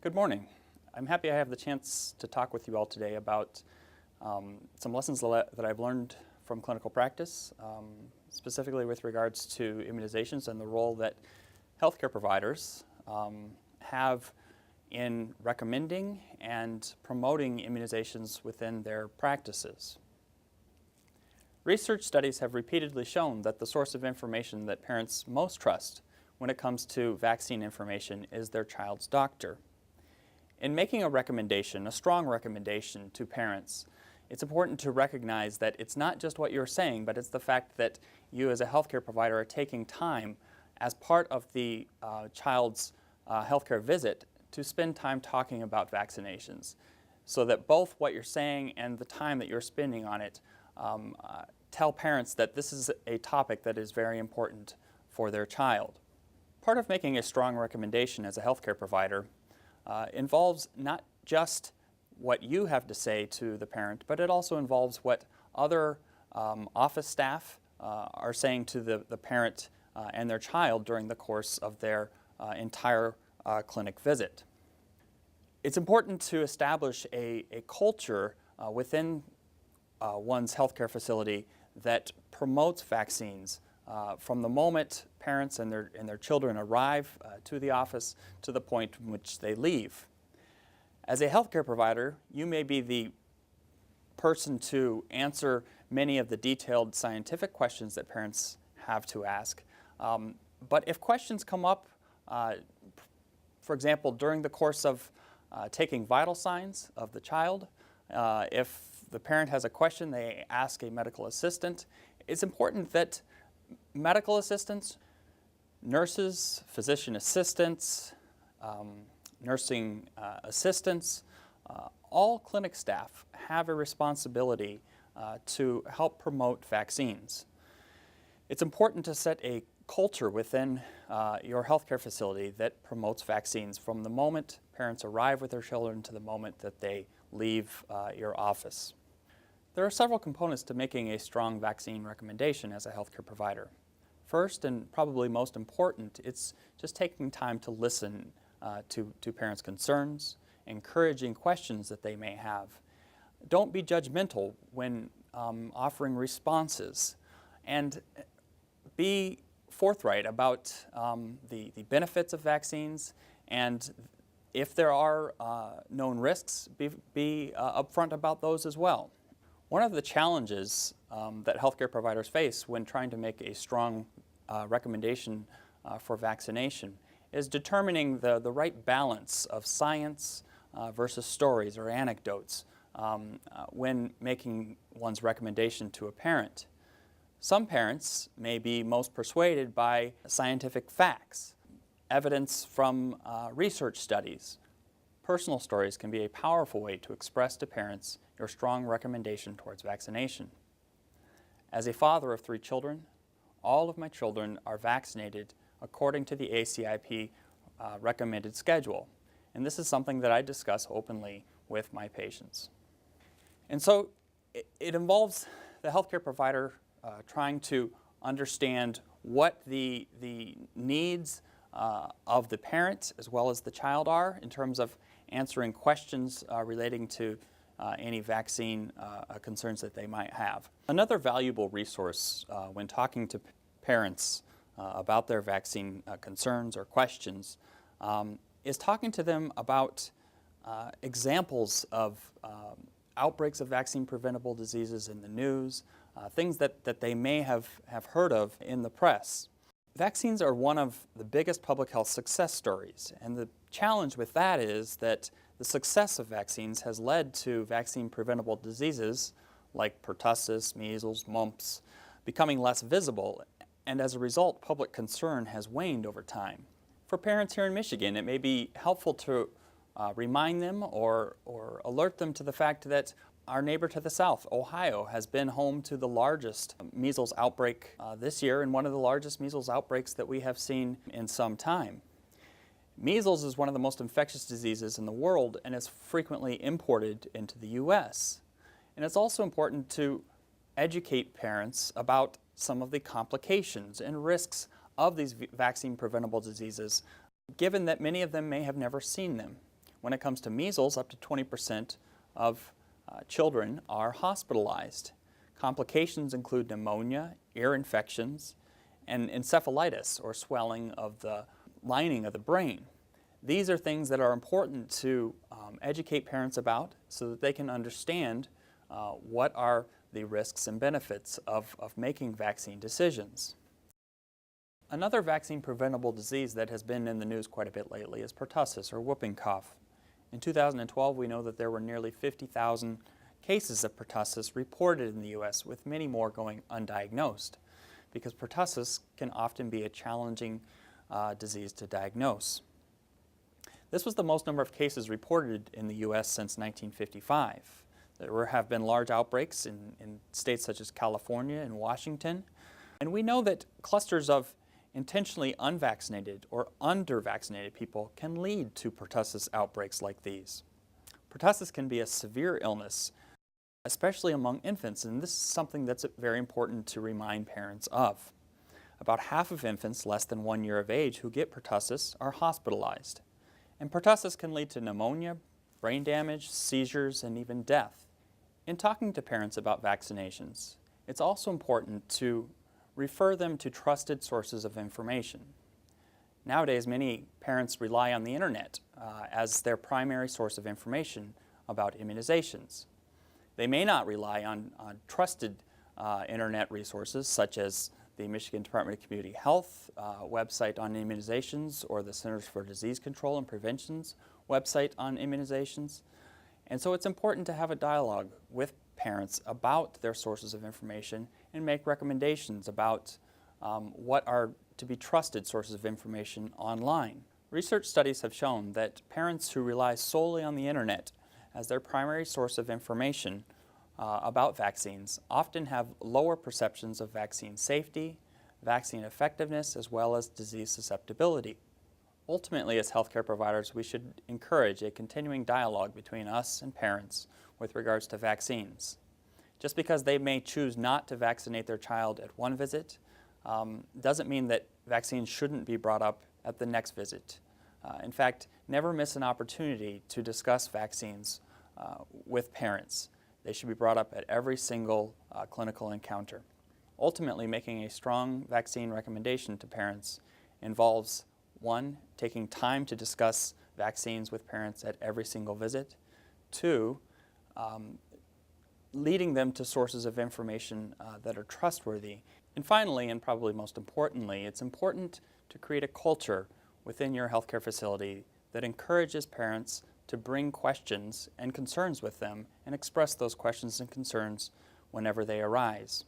Good morning. I'm happy I have the chance to talk with you all today about some lessons that I've learned from clinical practice, specifically with regards to immunizations and the role that healthcare providers have in recommending and promoting immunizations within their practices. Research studies have repeatedly shown that the source of information that parents most trust when it comes to vaccine information is their child's doctor. In making a recommendation, a strong recommendation to parents, it's important to recognize that it's not just what you're saying, but it's the fact that you as a healthcare provider are taking time as part of the child's healthcare visit to spend time talking about vaccinations, so that both what you're saying and the time that you're spending on it tell parents that this is a topic that is very important for their child. Part of making a strong recommendation as a healthcare provider involves not just what you have to say to the parent, but it also involves what other office staff are saying to the parent and their child during the course of their entire clinic visit. It's important to establish a culture within one's healthcare facility that promotes vaccines from the moment parents and their children arrive to the office to the point in which they leave. As a healthcare provider, you may be the person to answer many of the detailed scientific questions that parents have to ask. But if questions come up, for example, during the course of taking vital signs of the child, if the parent has a question, they ask a medical assistant. It's important that medical assistants, nurses, physician assistants, nursing assistants, all clinic staff have a responsibility to help promote vaccines. It's important to set a culture within your healthcare facility that promotes vaccines from the moment parents arrive with their children to the moment that they leave your office. There are several components to making a strong vaccine recommendation as a healthcare provider. First, and probably most important, it's just taking time to listen to parents' concerns, encouraging questions that they may have. Don't be judgmental when offering responses, and be forthright about the benefits of vaccines, and if there are known risks, be upfront about those as well. One of the challenges that healthcare providers face when trying to make a strong recommendation for vaccination is determining the right balance of science versus stories or anecdotes when making one's recommendation to a parent. Some parents may be most persuaded by scientific facts, evidence from research studies. Personal stories can be a powerful way to express to parents your strong recommendation towards vaccination. As a father of 3 children, all of my children are vaccinated according to the ACIP recommended schedule, and this is something that I discuss openly with my patients. And so it involves the healthcare provider trying to understand what the needs of the parent as well as the child are in terms of answering questions relating to any vaccine concerns that they might have. Another valuable resource when talking to parents about their vaccine concerns or questions is talking to them about examples of outbreaks of vaccine-preventable diseases in the news, things that they may have heard of in the press. Vaccines are one of the biggest public health success stories, and the challenge with that is that the success of vaccines has led to vaccine-preventable diseases like pertussis, measles, mumps, becoming less visible, and as a result, public concern has waned over time. For parents here in Michigan, it may be helpful to remind them or alert them to the fact that our neighbor to the south, Ohio, has been home to the largest measles outbreak this year, and one of the largest measles outbreaks that we have seen in some time. Measles is one of the most infectious diseases in the world, and is frequently imported into the U.S. And it's also important to educate parents about some of the complications and risks of these vaccine-preventable diseases, given that many of them may have never seen them. When it comes to measles, up to 20% of children are hospitalized. Complications include pneumonia, ear infections, and encephalitis, or swelling of the lining of the brain. These are things that are important to educate parents about so that they can understand what are the risks and benefits of making vaccine decisions. Another vaccine preventable disease that has been in the news quite a bit lately is pertussis, or whooping cough. In 2012, we know that there were nearly 50,000 cases of pertussis reported in the U.S., with many more going undiagnosed, because pertussis can often be a challenging disease to diagnose. This was the most number of cases reported in the U.S. since 1955. There have been large outbreaks in states such as California and Washington, and we know that clusters of intentionally unvaccinated or under-vaccinated people can lead to pertussis outbreaks like these. Pertussis can be a severe illness, especially among infants, and this is something that's very important to remind parents of. About half of infants less than 1 year of age who get pertussis are hospitalized. And pertussis can lead to pneumonia, brain damage, seizures, and even death. In talking to parents about vaccinations, it's also important to refer them to trusted sources of information. Nowadays, many parents rely on the internet as their primary source of information about immunizations. They may not rely on trusted internet resources such as the Michigan Department of Community Health website on immunizations, or the Centers for Disease Control and Prevention's website on immunizations. And so it's important to have a dialogue with parents about their sources of information and make recommendations about what are to be trusted sources of information online. Research studies have shown that parents who rely solely on the internet as their primary source of information about vaccines often have lower perceptions of vaccine safety, vaccine effectiveness, as well as disease susceptibility. Ultimately, as healthcare providers, we should encourage a continuing dialogue between us and parents with regards to vaccines. Just because they may choose not to vaccinate their child at one visit doesn't mean that vaccines shouldn't be brought up at the next visit. In fact, never miss an opportunity to discuss vaccines with parents. They should be brought up at every single clinical encounter. Ultimately, making a strong vaccine recommendation to parents involves, 1, taking time to discuss vaccines with parents at every single visit, 2, leading them to sources of information that are trustworthy. And finally, and probably most importantly, it's important to create a culture within your healthcare facility that encourages parents to bring questions and concerns with them and express those questions and concerns whenever they arise.